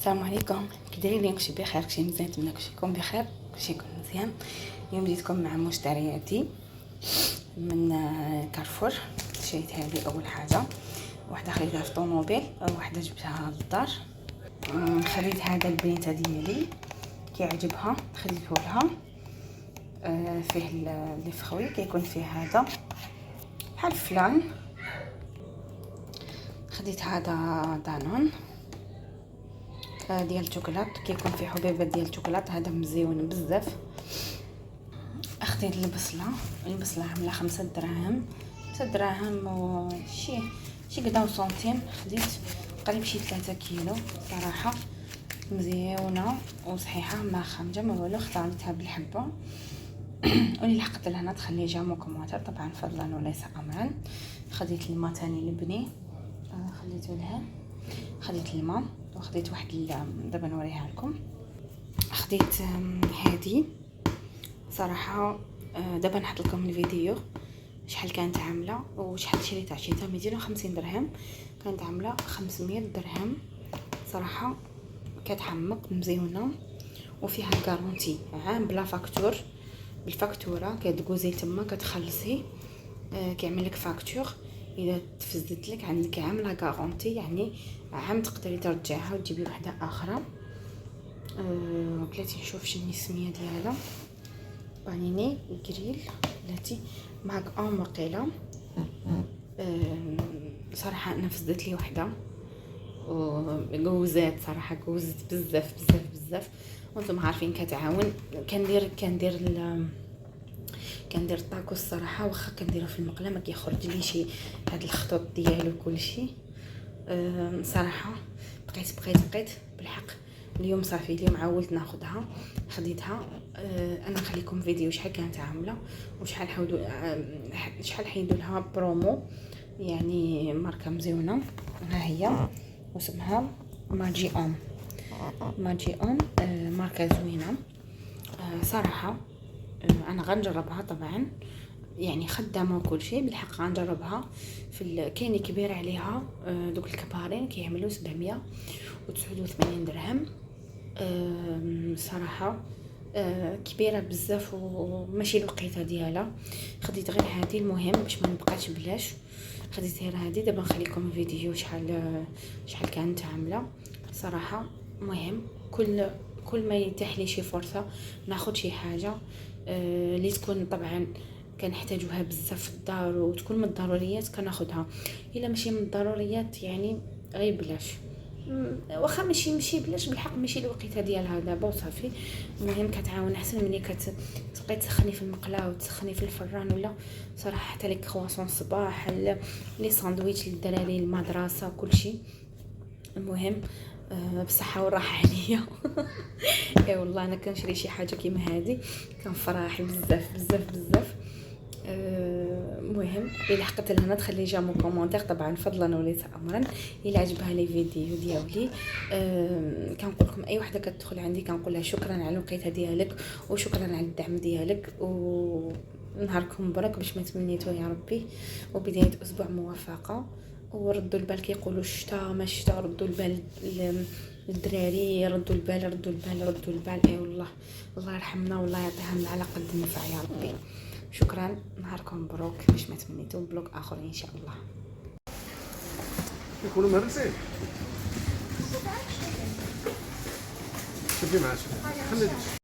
السلام عليكم، كي دايرين؟ كلشي بخير؟ كلشي مزيان؟ نتمنى كلشي يكون بخير، كلشي يكون مزيان. اليوم جيتكم مع مشترياتي من كارفور. شريت هذه اول حاجه، وحده خليتها في طوموبيل، وحده جبتها للدار. خليت هذا البنيته ديالي كيعجبها، خديته لها. فيه اللي فخوي كيكون فيه هذا بحال فلان. خديت هذا دانون ديال الشوكولات، كيكون فيه حبيبات ديال الشوكولات، هذا مزيون بزاف. خديت البصله عامله 5 دراهم، 6 دراهم شي قدا وسنتيم. خديت قريب شي 3 كيلو، صراحه مزيونه وصحيحه، ما خامجه ما والو. اختاريتها بالحبه واللي لحقت لهنا تخلي جامو كومونتير، طبعا فضلا وليس امرا. خديت الماء تاني لبني، خليته لها. خديت الماء وخديت واحد دابا نوريها لكم. خديت هذه صراحه، دابا نحط لكم الفيديو شحال كانت عامله وشحال شريتها. شريتها 250 درهم، كانت عامله 500 درهم. صراحه كتعمق مزيونه وفيها كارونتي عام بلا فاكتور، بالفاكتوره كتدوزي تما كتخلصي، كيعمل لك فاكتور. اذا تفزدت لك عندك عام لا كارونتي، يعني عام تقدري ترجعها وتجيبي وحده اخرى. بلاتي نشوف شنو السميه ديالها، بانيني جريل بلاتي ماك ام وقيله. صراحه انا فزدت لي وحده وجوزات، صراحه جوزت بزاف بزاف بزاف، وانتم عارفين كتعاون. كندير الطاكو الصراحه، واخا كنديرها في المقله ما كيخرج لي شي هاد الخطوط ديالو كلشي. صراحه بقيت بالحق. اليوم صافي، اليوم عاولت ناخذها، خديتها. انا نخليكم فيديو شحال كانت عامله وشحال شحال حيدوا لها برومو، يعني ماركه مزيونه. ها هي واسمها ماجي اون. ماركه زوينه صراحه. انا غنجربها طبعا، يعني خدامه وكل شيء بالحق. غنجربها كاين كبير عليها، دوك الكبارين كيعملوا 789 درهم. صراحه كبيره بزاف وماشي الوقيته ديالها. خديت غير هذه المهم باش ما نبقاش بلاش. خديت غير هذه. دابا نخليكم الفيديو شحال كانت عامله. صراحه مهم كل ما يتيح لي شي فرصه ناخذ شي حاجه اللي تكون طبعا كنحتاجوها بزاف في الدار وتكون من الضروريات كناخذها. الا ماشي من الضروريات يعني غير بلاش، واخا ماشي بلاش بالحق، ماشي الوقيته ديالها دابا وصافي. المهم كتعاون احسن ملي كتبقاي تسخني في المقله وتسخني في الفران، ولا صراحه حتى لي كرواسون الصباح، لي ساندويتش للدراري المدرسه كلشي. المهم بصحه والراحه عليا. اي والله انا كنشري شي حاجه كيما هذه كنفرح بزاف بزاف بزاف. المهم اللي لحقت لهنا تخلي جامو كومونتير، طبعا فضلا وليس امرا. الا عجبها لي فيديو ديالي كنقول لكم اي وحده كتدخل عندي كنقول لها شكرا على الوقيته ديالك وشكرا على الدعم ديالك، ونهاركم مبروك باش ما تمنيتو يا ربي، وبدايه اسبوع موفقه. وردوا البال، كيقولوا الشتا ما الشتا، ردوا البال الدراري، ردوا البال. اي والله الله يرحمنا والله يعطيها على قد النفع يا ربي. شكرا، نهاركم مبروك باش ما تمنيتو بلوك اخر ان شاء الله. يكونوا مهرسين. شوفي معاه خلي